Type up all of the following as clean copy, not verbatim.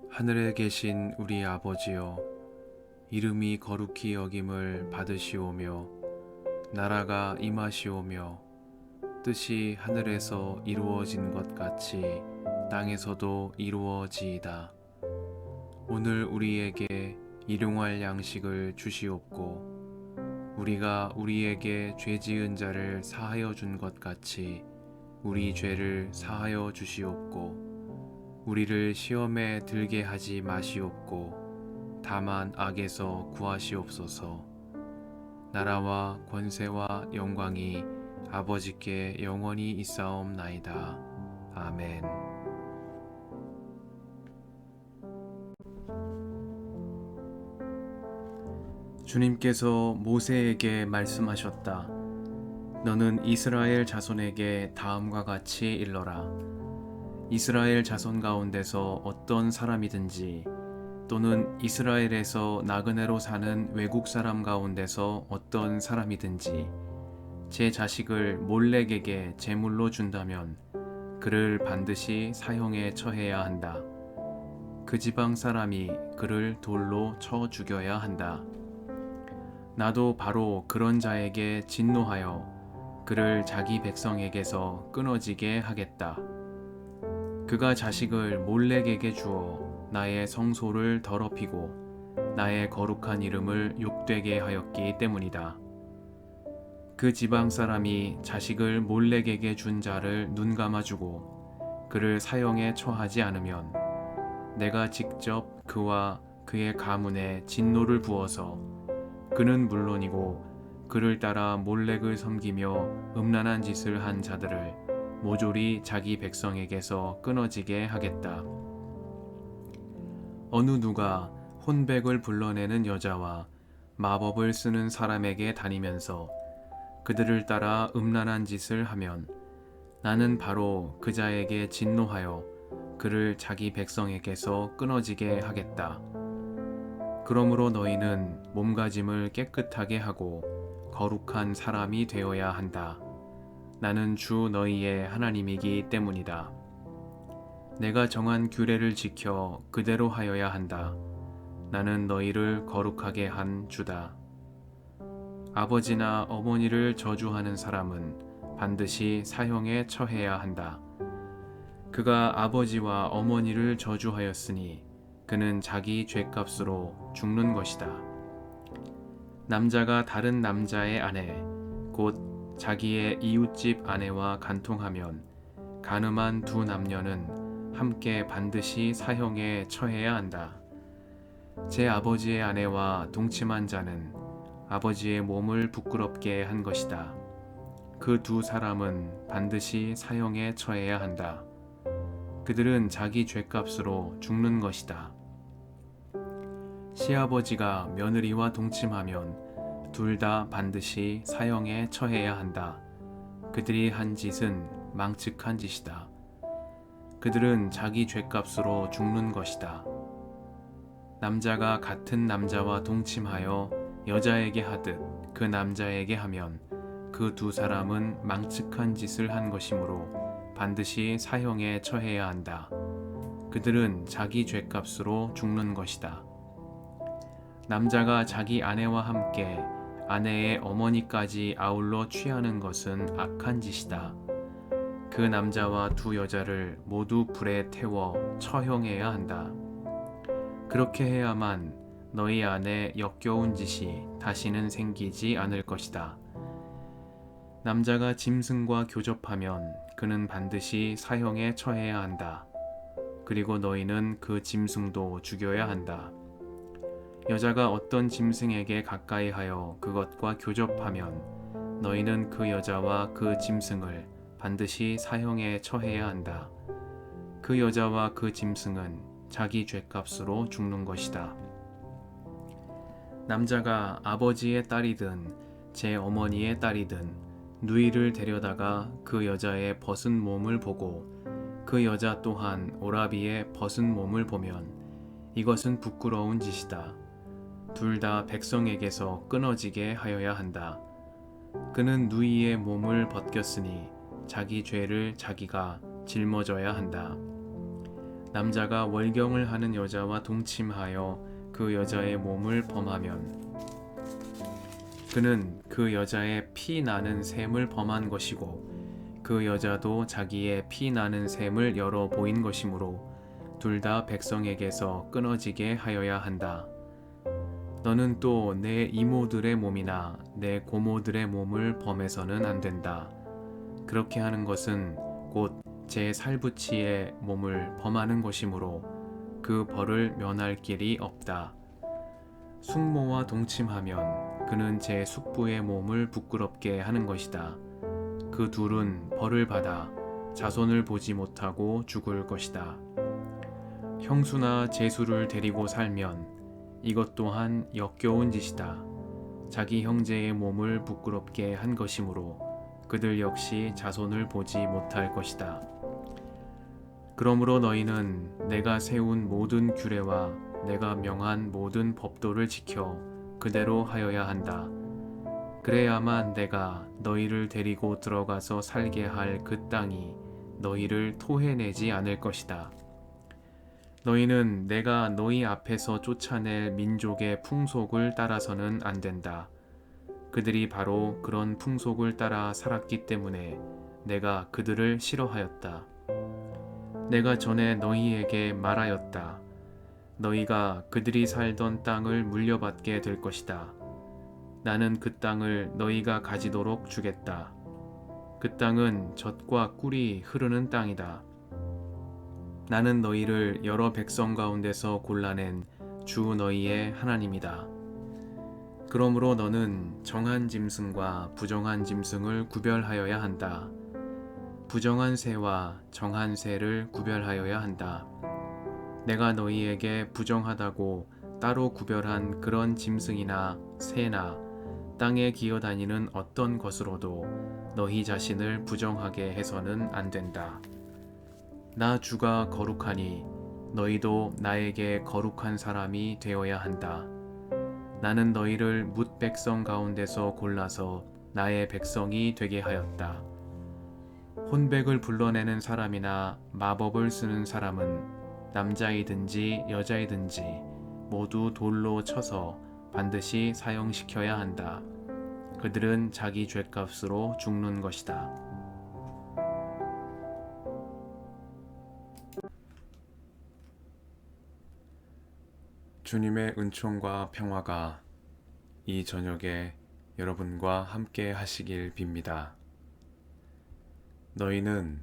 하늘에 계신 우리 아버지여, 이름이 거룩히 여김을 받으시오며 나라가 임하시오며 뜻이 하늘에서 이루어진 것 같이 땅에서도 이루어지이다. 오늘 우리에게 일용할 양식을 주시옵고 우리가 우리에게 죄 지은 자를 사하여 준 것 같이 우리 죄를 사하여 주시옵고 우리를 시험에 들게 하지 마시옵고 다만 악에서 구하시옵소서. 나라와 권세와 영광이 아버지께 영원히 있사옵나이다. 아멘. 주님께서 모세에게 말씀하셨다. 너는 이스라엘 자손에게 다음과 같이 일러라. 이스라엘 자손 가운데서 어떤 사람이든지 또는 이스라엘에서 나그네로 사는 외국 사람 가운데서 어떤 사람이든지 제 자식을 몰렉에게 제물로 준다면 그를 반드시 사형에 처해야 한다. 그 지방 사람이 그를 돌로 쳐 죽여야 한다. 나도 바로 그런 자에게 진노하여 그를 자기 백성에게서 끊어지게 하겠다. 그가 자식을 몰렉에게 주어 나의 성소를 더럽히고 나의 거룩한 이름을 욕되게 하였기 때문이다. 그 지방 사람이 자식을 몰렉에게 준 자를 눈감아주고 그를 사형에 처하지 않으면 내가 직접 그와 그의 가문에 진노를 부어서 그는 물론이고 그를 따라 몰렉을 섬기며 음란한 짓을 한 자들을 모조리 자기 백성에게서 끊어지게 하겠다. 어느 누가 혼백을 불러내는 여자와 마법을 쓰는 사람에게 다니면서 그들을 따라 음란한 짓을 하면 나는 바로 그 자에게 진노하여 그를 자기 백성에게서 끊어지게 하겠다. 그러므로 너희는 몸가짐을 깨끗하게 하고 거룩한 사람이 되어야 한다. 나는 주 너희의 하나님이기 때문이다. 내가 정한 규례를 지켜 그대로 하여야 한다. 나는 너희를 거룩하게 한 주다. 아버지나 어머니를 저주하는 사람은 반드시 사형에 처해야 한다. 그가 아버지와 어머니를 저주하였으니 그는 자기 죄값으로 죽는 것이다. 남자가 다른 남자의 아내, 곧 자기의 이웃집 아내와 간통하면 간음한 두 남녀는 함께 반드시 사형에 처해야 한다. 제 아버지의 아내와 동침한 자는 아버지의 몸을 부끄럽게 한 것이다. 그 두 사람은 반드시 사형에 처해야 한다. 그들은 자기 죄값으로 죽는 것이다. 시아버지가 며느리와 동침하면 둘 다 반드시 사형에 처해야 한다. 그들이 한 짓은 망측한 짓이다. 그들은 자기 죄값으로 죽는 것이다. 남자가 같은 남자와 동침하여 여자에게 하듯 그 남자에게 하면 그 두 사람은 망측한 짓을 한 것이므로 반드시 사형에 처해야 한다. 그들은 자기 죄값으로 죽는 것이다. 남자가 자기 아내와 함께 아내의 어머니까지 아울러 취하는 것은 악한 짓이다. 그 남자와 두 여자를 모두 불에 태워 처형해야 한다. 그렇게 해야만 너희 안에 역겨운 짓이 다시는 생기지 않을 것이다. 남자가 짐승과 교접하면 그는 반드시 사형에 처해야 한다. 그리고 너희는 그 짐승도 죽여야 한다. 여자가 어떤 짐승에게 가까이 하여 그것과 교접하면 너희는 그 여자와 그 짐승을 반드시 사형에 처해야 한다. 그 여자와 그 짐승은 자기 죄값으로 죽는 것이다. 남자가 아버지의 딸이든 제 어머니의 딸이든 누이를 데려다가 그 여자의 벗은 몸을 보고 그 여자 또한 오라비의 벗은 몸을 보면 이것은 부끄러운 짓이다. 둘 다 백성에게서 끊어지게 하여야 한다. 그는 누이의 몸을 벗겼으니 자기 죄를 자기가 짊어져야 한다. 남자가 월경을 하는 여자와 동침하여 그 여자의 몸을 범하면 그는 그 여자의 피 나는 셈을 범한 것이고 그 여자도 자기의 피 나는 셈을 열어 보인 것이므로 둘 다 백성에게서 끊어지게 하여야 한다. 너는 또 내 이모들의 몸이나 내 고모들의 몸을 범해서는 안 된다. 그렇게 하는 것은 곧 제 살부치의 몸을 범하는 것이므로 그 벌을 면할 길이 없다. 숙모와 동침하면 그는 제 숙부의 몸을 부끄럽게 하는 것이다. 그 둘은 벌을 받아 자손을 보지 못하고 죽을 것이다. 형수나 제수를 데리고 살면 이것 또한 역겨운 짓이다. 자기 형제의 몸을 부끄럽게 한 것이므로 그들 역시 자손을 보지 못할 것이다. 그러므로 너희는 내가 세운 모든 규례와 내가 명한 모든 법도를 지켜 그대로 하여야 한다. 그래야만 내가 너희를 데리고 들어가서 살게 할 그 땅이 너희를 토해내지 않을 것이다. 너희는 내가 너희 앞에서 쫓아낼 민족의 풍속을 따라서는 안 된다. 그들이 바로 그런 풍속을 따라 살았기 때문에 내가 그들을 싫어하였다. 내가 전에 너희에게 말하였다. 너희가 그들이 살던 땅을 물려받게 될 것이다. 나는 그 땅을 너희가 가지도록 주겠다. 그 땅은 젖과 꿀이 흐르는 땅이다. 나는 너희를 여러 백성 가운데서 골라낸 주 너희의 하나님이다. 그러므로 너는 정한 짐승과 부정한 짐승을 구별하여야 한다. 부정한 새와 정한 새를 구별하여야 한다. 내가 너희에게 부정하다고 따로 구별한 그런 짐승이나 새나 땅에 기어다니는 어떤 것으로도 너희 자신을 부정하게 해서는 안 된다. 나 주가 거룩하니 너희도 나에게 거룩한 사람이 되어야 한다. 나는 너희를 뭇 백성 가운데서 골라서 나의 백성이 되게 하였다. 혼백을 불러내는 사람이나 마법을 쓰는 사람은 남자이든지 여자이든지 모두 돌로 쳐서 반드시 사형시켜야 한다. 그들은 자기 죄값으로 죽는 것이다. 주님의 은총과 평화가 이 저녁에 여러분과 함께 하시길 빕니다. 너희는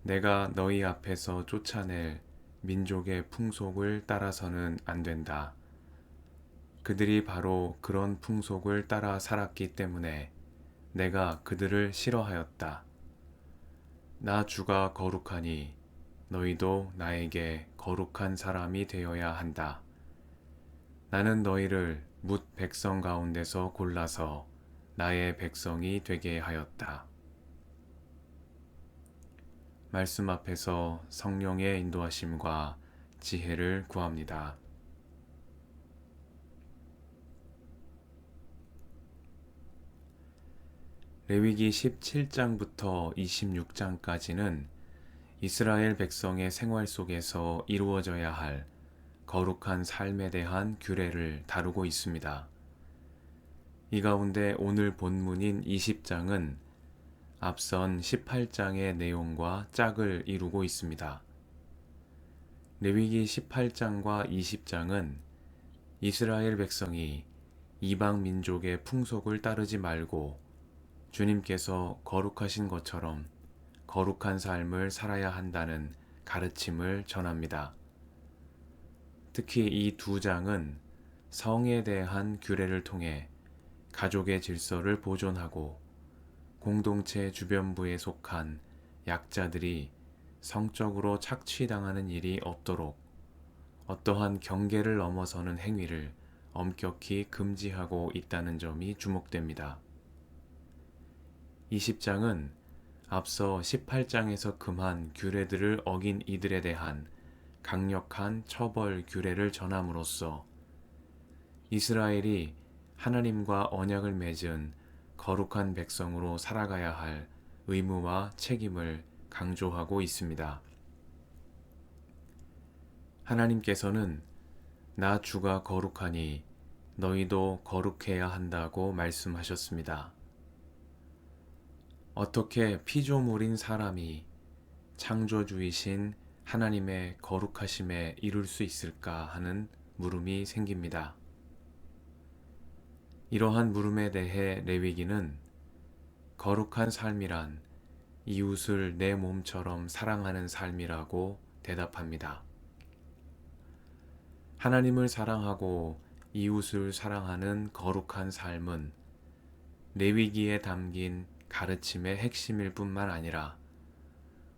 내가 너희 앞에서 쫓아낼 민족의 풍속을 따라서는 안 된다. 그들이 바로 그런 풍속을 따라 살았기 때문에 내가 그들을 싫어하였다. 나 주가 거룩하니 너희도 나에게 거룩한 사람이 되어야 한다. 나는 너희를 뭇 백성 가운데서 골라서 나의 백성이 되게 하였다. 말씀 앞에서 성령의 인도하심과 지혜를 구합니다. 레위기 17장부터 26장까지는 이스라엘 백성의 생활 속에서 이루어져야 할 거룩한 삶에 대한 규례를 다루고 있습니다. 이 가운데 오늘 본문인 20장은 앞선 18장의 내용과 짝을 이루고 있습니다. 레위기 18장과 20장은 이스라엘 백성이 이방 민족의 풍속을 따르지 말고 주님께서 거룩하신 것처럼 거룩한 삶을 살아야 한다는 가르침을 전합니다. 특히 이 두 장은 성에 대한 규례를 통해 가족의 질서를 보존하고 공동체 주변부에 속한 약자들이 성적으로 착취당하는 일이 없도록 어떠한 경계를 넘어서는 행위를 엄격히 금지하고 있다는 점이 주목됩니다. 20장은 앞서 18장에서 금한 규례들을 어긴 이들에 대한 강력한 처벌 규례를 전함으로써 이스라엘이 하나님과 언약을 맺은 거룩한 백성으로 살아가야 할 의무와 책임을 강조하고 있습니다. 하나님께서는 나 주가 거룩하니 너희도 거룩해야 한다고 말씀하셨습니다. 어떻게 피조물인 사람이 창조주이신 하나님의 거룩하심에 이룰 수 있을까 하는 물음이 생깁니다. 이러한 물음에 대해 레위기는 거룩한 삶이란 이웃을 내 몸처럼 사랑하는 삶이라고 대답합니다. 하나님을 사랑하고 이웃을 사랑하는 거룩한 삶은 레위기에 담긴 가르침의 핵심일 뿐만 아니라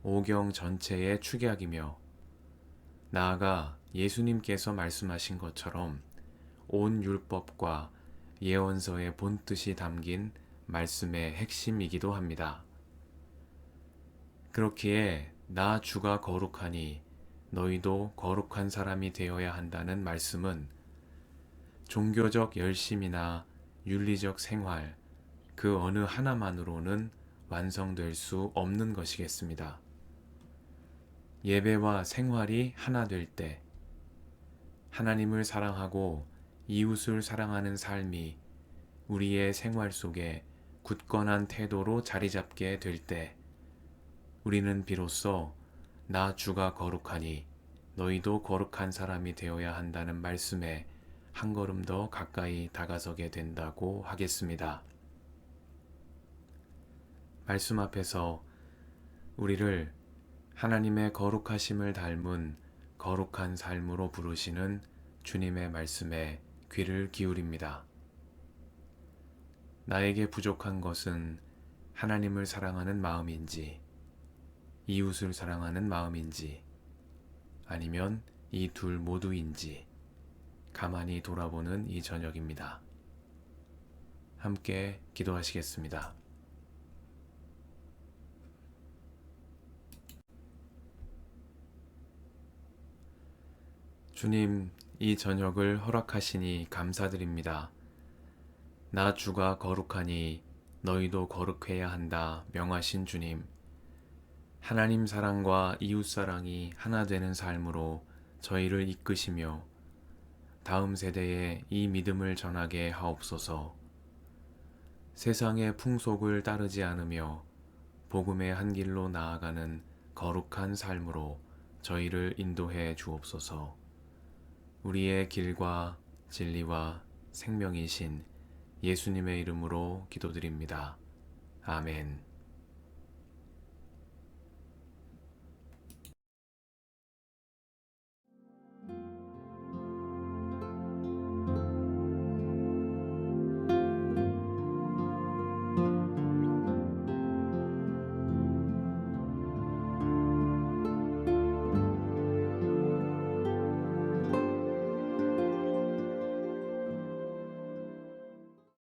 오경 전체의 축약이며 나아가 예수님께서 말씀하신 것처럼 온 율법과 예언서의 본뜻이 담긴 말씀의 핵심이기도 합니다. 그렇기에 나 주가 거룩하니 너희도 거룩한 사람이 되어야 한다는 말씀은 종교적 열심이나 윤리적 생활 그 어느 하나만으로는 완성될 수 없는 것이겠습니다. 예배와 생활이 하나 될 때, 하나님을 사랑하고 이웃을 사랑하는 삶이 우리의 생활 속에 굳건한 태도로 자리 잡게 될 때, 우리는 비로소 나 주가 거룩하니 너희도 거룩한 사람이 되어야 한다는 말씀에 한 걸음 더 가까이 다가서게 된다고 하겠습니다. 말씀 앞에서 우리를 하나님의 거룩하심을 닮은 거룩한 삶으로 부르시는 주님의 말씀에 귀를 기울입니다. 나에게 부족한 것은 하나님을 사랑하는 마음인지, 이웃을 사랑하는 마음인지, 아니면 이 둘 모두인지 가만히 돌아보는 이 저녁입니다. 함께 기도하시겠습니다. 주님, 이 저녁을 허락하시니 감사드립니다. 나 주가 거룩하니 너희도 거룩해야 한다 명하신 주님. 하나님 사랑과 이웃 사랑이 하나 되는 삶으로 저희를 이끄시며 다음 세대에 이 믿음을 전하게 하옵소서. 세상의 풍속을 따르지 않으며 복음의 한 길로 나아가는 거룩한 삶으로 저희를 인도해 주옵소서. 우리의 길과 진리와 생명이신 예수님의 이름으로 기도드립니다. 아멘.